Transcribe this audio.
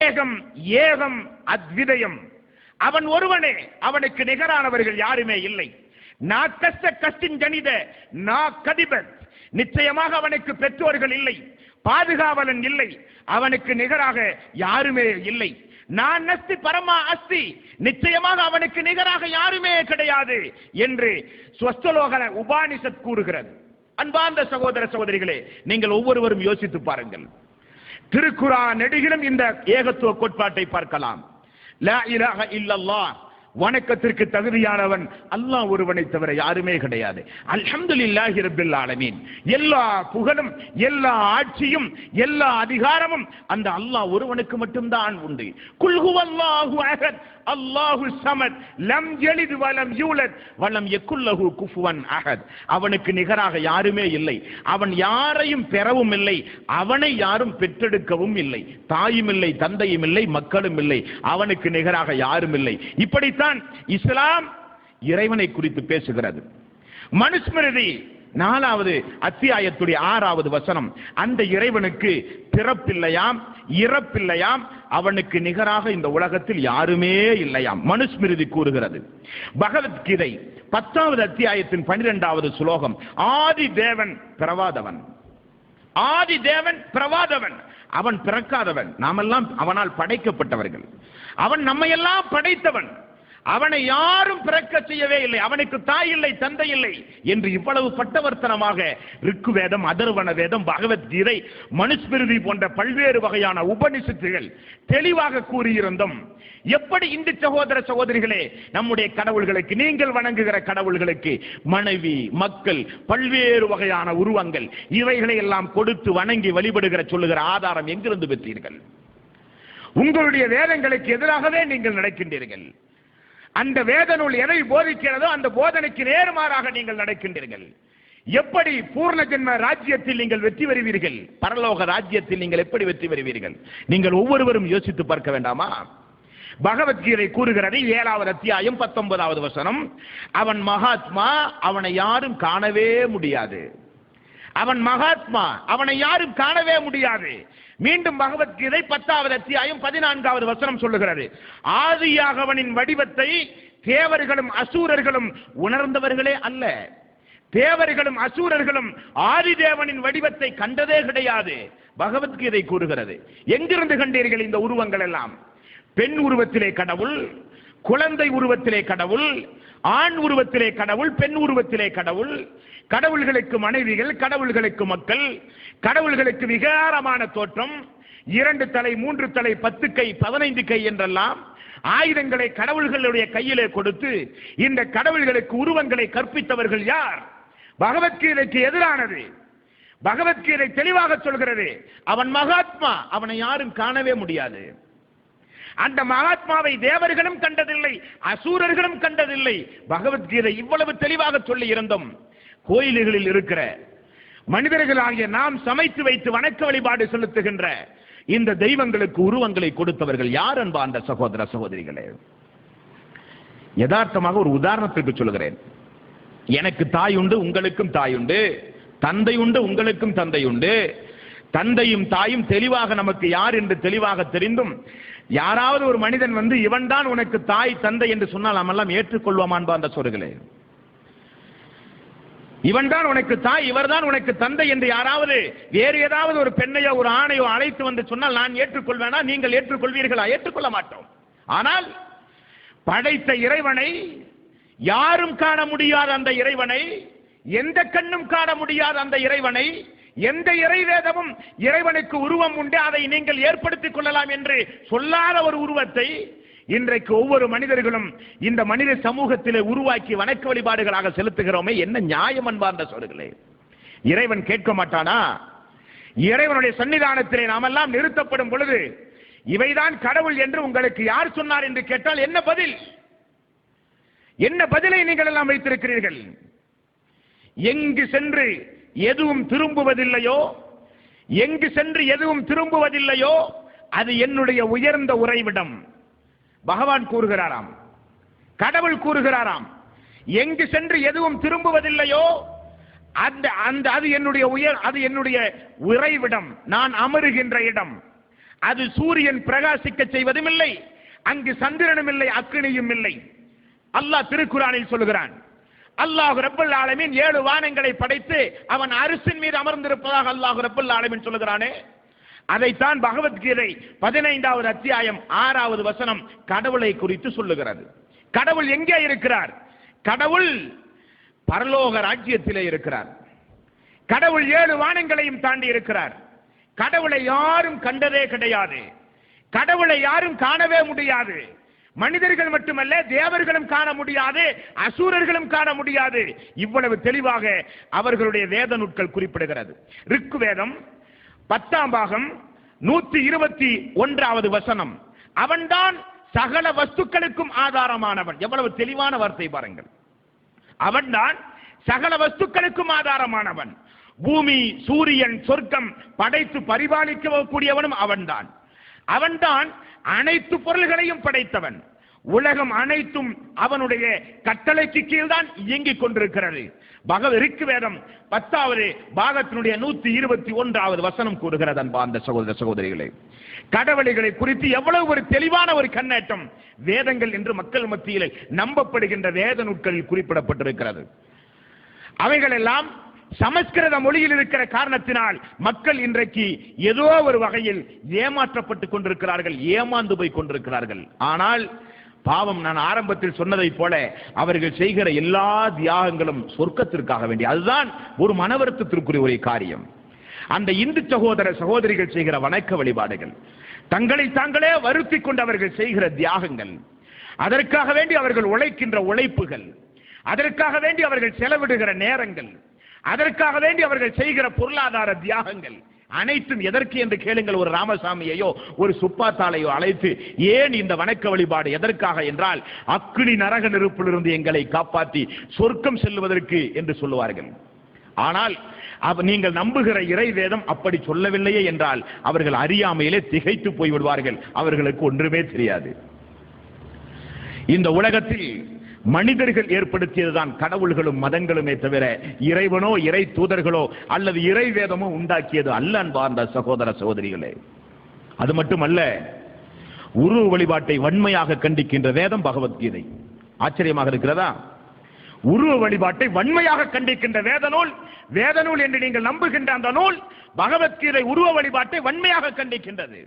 ஏகம் ஏகம் அத்விதயம். அவன் ஒருவனே, அவனுக்கு நிகரானவர்கள் யாருமே இல்லை. நிச்சயமாக அவனுக்கு பெற்றோர்கள் இல்லை, பாதுகாவலன் இல்லை, அவனுக்கு நிகராக யாருமே இல்லை. நான் நஸ்தி பரமா அஸ்தி, நிச்சயமாக அவனுக்கு நிகராக யாருமே கிடையாது என்று ஸ்வஸ்தலோக உபனிஷத் கூறுகிறது. அன்பார்ந்த சகோதர சகோதரிகளே, நீங்கள் ஒவ்வொருவரும் யோசித்து பாருங்கள். திருக்குர்ஆன் நெடுகிலும் இந்த ஏகத்துவ கோட்பாட்டை பார்க்கலாம். லா இலாஹ இல்லல்லாஹ், வணக்கத்திற்கு தகுதியானவன் அல்லாஹ் ஒருவனை தவிர யாருமே கிடையாது. அல்ஹம்துலில்லாஹி ரப்பில் ஆலமீன். எல்லா புகழும், எல்லா ஆட்சியும், எல்லா அதிகாரமும் அந்த அல்லாஹ் ஒருவனுக்கு மட்டும்தான் உண்டு. குல் ஹுவல்லாஹு அஹத் அல்லாஹு ஸமத் லம் யலித் வலம் யூலத் வலம் யகுல் லஹு குஃபுவன் அஹத். அவனுக்கு நிகராக யாருமே இல்லை, அவன் யாரையும் பெறவும் இல்லை, அவனை யாரும் பெற்றெடுக்கவும் இல்லை. தாயும் இல்லை, தந்தையும் இல்லை, மக்களும் இல்லை, அவனுக்கு நிகராக யாரும் இல்லை. இப்படித்தான் இஸ்லாம் இறைவனை குறித்து பேசுகிறது. மனுஸ்மிருதி 4வது அத்தியாயத்துடைய 6வது வசனம், அந்த இறைவனுக்கு பிறப்பில்லையாம், இறப்பில்லையாம், அவனுக்கு நிகராக இந்த உலகத்தில் யாருமே இல்லையாம் மனுஸ்மிருதி கூறுகிறது. பகவத்கீதை 10வது அத்தியாயத்தின் 12வது ஸ்லோகம், ஆதி தேவன் பிறவாதவன், ஆதி தேவன் பிறவாதவன், அவன் பிறக்காதவன், நாமெல்லாம் அவனால் படைக்கப்பட்டவர்கள், அவன் நம்மையெல்லாம் படைத்தவன், அவனை யாரும் பிறக்க செய்யவே இல்லை, அவனுக்கு தாய் இல்லை, தந்தை இல்லை என்று இவ்வளவு பட்டவர்த்தனமாக ரிக்கு வேதம், அதர்வண வேதம், பகவத்கீதை, மனுஸ்மிருதி போன்ற பல்வேறு வகையான உபனிஷத்துகள் தெளிவாக கூறியிருந்தும் எப்படி இந்த சகோதர சகோதரிகளே நம்முடைய கடவுள்களுக்கு, நீங்கள் வணங்குகிற கடவுள்களுக்கு மனைவி, மக்கள், பல்வேறு வகையான உருவங்கள், இவைகளை எல்லாம் கொடுத்து வணங்கி வழிபடுகிற சொல்லுகிற ஆதாரம் எங்கிருந்து பெற்றீர்கள்? உங்களுடைய வேதங்களுக்கு எதிராகவே நீங்கள் நடக்கின்றீர்கள். அந்த வேத நூல் எதை போதிக்கிறதோ அந்த போதனைக்கு நேர்மாறாக நீங்கள் நடக்கின்றீர்கள். எப்படி பூர்ண ஜென்ம ராஜ்யத்தில் நீங்கள் வெற்றி பெறுவீர்கள்? பரலோக ராஜ்யத்தில் நீங்கள் எப்படி வெற்றி பெறுவீர்கள்? நீங்கள் ஒவ்வொருவரும் யோசித்து பார்க்க வேண்டாமா? பகவத்கீதை கூறுகிறது 7வது அத்தியாயம் 19வது வசனம், அவன் மகாத்மா, அவனை யாரும் காணவே முடியாது. அவன் மகாத்மா, அவனை யாரும் காணவே முடியாது. மீண்டும் பகவத்கீதை 10வது அத்தியாயம் 14வது வசனம் சொல்லுகிறது, ஆதியாக அவனின் வடிவத்தை தேவர்களும் அசூரர்களும் உணர்ந்தவர்களே அல்ல. தேவர்களும் அசூரர்களும் ஆதிதேவனின் வடிவத்தை கண்டதே கிடையாது. பகவத்கீதை கூறுகிறது. எங்கிருந்து கண்டீர்கள் இந்த உருவங்கள் எல்லாம்? பெண் உருவத்திலே கடவுள், குழந்தை உருவத்திலே கடவுள், ஆண் உருவத்திலே கடவுள், பெண் உருவத்திலே கடவுள், கடவுள்களுக்கு மனைவிகள், கடவுள்களுக்கு மக்கள், கடவுள்களுக்கு விகாரமான தோற்றம், 2 தலை, 3 தலை, 10 கை, 15 கை என்றெல்லாம் ஆயுதங்களை கடவுள்களுடைய கையிலே கொடுத்து இந்த கடவுள்களுக்கு உருவங்களை கற்பித்தவர்கள் யார்? பகவத்கீதைக்கு எதிரானது. பகவத்கீதை தெளிவாக சொல்கிறது, அவன் மகாத்மா, அவனை யாரும் காணவே முடியாது. அந்த மகாத்மாவை தேவர்களும் கண்டதில்லை, அசூரர்களும் கண்டதில்லை. பகவத்கீதை இவ்வளவு தெளிவாக சொல்லி இருந்தும் கோயில்களில் இருக்கிற மனிதர்களாகிய நாம் சமைத்து வைத்து வணக்க வழிபாடு செலுத்துகின்ற இந்த தெய்வங்களுக்கு உருவங்களை கொடுத்தவர்கள் யார் அன்பார்ந்த சகோதர சகோதரிகளே? யதார்த்தமாக ஒரு உதாரணத்திற்கு சொல்கிறேன். எனக்கு தாய் உண்டு, உங்களுக்கும் தாய் உண்டு, தந்தை உண்டு, உங்களுக்கும் தந்தை உண்டு. தந்தையும் தாயும் தெளிவாக நமக்கு யார் என்று தெளிவாக தெரிந்தும் யாராவது ஒரு மனிதன் வந்து இவன் தான் உனக்கு தாய் தந்தை என்று சொன்னால் நாம் எல்லாம் ஏற்றுக்கொள்வோமா அன்பார்ந்த சகோதரர்களே? இவன் தான் உனக்கு தாய், இவர் தான் உனக்கு தந்தை என்று யாராவது வேறு ஏதாவது ஒரு பெண்ணையோ ஒரு ஆணையோ அழைத்து வந்து சொன்னால் நான் ஏற்றுக்கொள்வேனா? நீங்கள் ஏற்றுக்கொள்வீர்களா? ஏற்றுக்கொள்ள மாட்டோம். ஆனால் படைத்த இறைவனை, யாரும் காண முடியாத அந்த இறைவனை, எந்த கண்ணும் காண முடியாத அந்த இறைவனை, எந்த இறை வேதமும் இறைவனுக்கு உருவம் உண்டு, அதை நீங்கள் ஏற்படுத்திக் கொள்ளலாம் என்று சொல்லாத ஒரு உருவத்தை இன்றைக்கு ஒவ்வொரு மனிதர்களும் இந்த மனித சமூகத்திலே உருவாக்கி வணக்க வழிபாடுகளாக செலுத்துகிறோமே, என்ன நியாயம் அன்பார்ந்த சகோதரர்களே? இறைவன் கேட்க மாட்டானா? இறைவனுடைய சன்னிதானத்திலே நாமெல்லாம் நிறுத்தப்படும் பொழுது இவைதான் கடவுள் என்று உங்களுக்கு யார் சொன்னார் என்று கேட்டால் என்ன பதில்? என்ன பதிலை நீங்கள் எல்லாம் வைத்திருக்கிறீர்கள்? எங்கு சென்று எதுவும் திரும்புவதில்லையோ, எங்கு சென்று எதுவும் திரும்புவதில்லையோ அது என்னுடைய உயர்ந்த உறைவிடம். பகவான் கூறுகிறாராம், கடவுள் கூறுகிறாராம், எங்கு சென்று எதுவும் திரும்புவதில்லையோ அது என்னுடைய உறைவிடம், நான் அமருகின்ற இடம். அது சூரியன் பிரகாசிக்க செய்வதும் இல்லை, அங்கு சந்திரனும் இல்லை, அக்கினியும் இல்லை. அல்லாஹ் திருக்குர்ஆனில் சொல்கிறான், அல்லாஹ் ரப்பல் ஆலமீன் 7 வானங்களை படைத்து அவன் அரிசின் மீது அமர்ந்திருப்பதாக அல்லாஹ் ரப்பல் ஆலமீன் சொல்கிறானே, அதைத்தான் பகவத்கீதை 15வது அத்தியாயம் 6வது வசனம் கடவுளை குறித்து சொல்லுகிறது. கடவுள் எங்கே இருக்கிறார்? கடவுள் பரலோக ராஜ்யத்திலே இருக்கிறார். கடவுள் 7 வானங்களையும் தாண்டி இருக்கிறார். கடவுளை யாரும் கண்டதே கிடையாது. கடவுளை யாரும் காணவே முடியாது. மனிதர்கள் மட்டுமல்ல, தேவர்களும் காண முடியாது, அசூரர்களும் காண முடியாது. இவ்வளவு தெளிவாக அவர்களுடைய வேத நூல்கள் குறிப்பிடுகிறது. ரிக்கு வேதம் 10ஆம் பாகம் 121வது வசனம், அவன்தான் சகல வஸ்துக்களுக்கும் ஆதாரமானவன். எவ்வளவு தெளிவான வார்த்தை பாருங்கள். அவன்தான் சகல வஸ்துக்களுக்கும் ஆதாரமானவன். பூமி, சூரியன், சொர்க்கம் படைத்து பரிபாலிக்க கூடியவனும் அவன்தான். அவன்தான் அனைத்து பொருள்களையும் படைத்தவன். உலகம் அனைத்தும் அவனுடைய கட்டளைக்கு கீழ் தான் இயங்கிக் கொண்டிருக்கிறது. ரிக்கு வேதம் 10வது பாகத்தினுடைய 121வது வசனம் கூறுகிறது. அன்பார்ந்த சகோதர சகோதரிகளே, கடவுளைகளை குறித்து எவ்வளவு ஒரு தெளிவான ஒரு கண்ணேற்றம் வேதங்கள் என்று மக்கள் மத்தியில் நம்பப்படுகின்ற வேத நூல்களில் குறிப்பிடப்பட்டிருக்கிறது. அவைகள் எல்லாம் சமஸ்கிருத மொழியில் இருக்கிற காரணத்தினால் மக்கள் இன்றைக்கு ஏதோ ஒரு வகையில் ஏமாற்றப்பட்டுக் கொண்டிருக்கிறார்கள், ஏமாந்து போய் கொண்டிருக்கிறார்கள். ஆனால் பாவம், நான் ஆரம்பத்தில் சொன்னதை போல அவர்கள் செய்கிற எல்லா தியாகங்களும் சொர்க்கத்திற்காக வேண்டி. அதுதான் ஒரு மனவருத்தத்திற்குரிய ஒரு காரியம். அந்த இந்து சகோதர சகோதரிகள் செய்கிற வணக்க வழிபாடுகள், தங்களை தாங்களே வருத்தி கொண்டு அவர்கள் செய்கிற தியாகங்கள், அதற்காக வேண்டி அவர்கள் உழைக்கின்ற உழைப்புகள், அதற்காக வேண்டி அவர்கள் செலவிடுகிற நேரங்கள், அதற்காக வேண்டி அவர்கள் செய்கிற பொருளாதார தியாகங்கள் அனைத்தும் எதற்கு என்று கேளுங்கள். ஒரு ராமசாமியையோ ஒரு சுப்பாத்தாளையோ அழைத்து, ஏன் இந்த வணக்க வழிபாடு எதற்காக என்றால், அக்கினி நரக நெருப்பிலிருந்து எங்களை காப்பாற்றி சொர்க்கம் செல்வதற்கு என்று சொல்லுவார்கள். ஆனால் நீங்கள் நம்புகிற இறை வேதம் அப்படி சொல்லவில்லையே என்றால் அவர்கள் அறியாமையிலே திகைத்து போய்விடுவார்கள். அவர்களுக்கு ஒன்றுமே தெரியாது. இந்த உலகத்தில் மனிதர்கள் ஏற்படுத்தியதுதான் கடவுள்களும் மதங்களுமே தவிர இறைவனோ இறை தூதர்களோ அல்லது இறை வேதமோ உண்டாக்கியது அல்ல. அன்பார்ந்த சகோதர சகோதரிகளே, அது மட்டுமல்ல, உருவ வழிபாட்டை வன்மையாக கண்டிக்கின்ற வேதம் பகவத்கீதை. ஆச்சரியமாக இருக்கிறதா? உருவ வழிபாட்டை வன்மையாக கண்டிக்கின்ற வேத நூல் என்று நீங்கள் நம்புகின்ற அந்த நூல் பகவத்கீதை உருவ வழிபாட்டை வன்மையாக கண்டிக்கின்றது.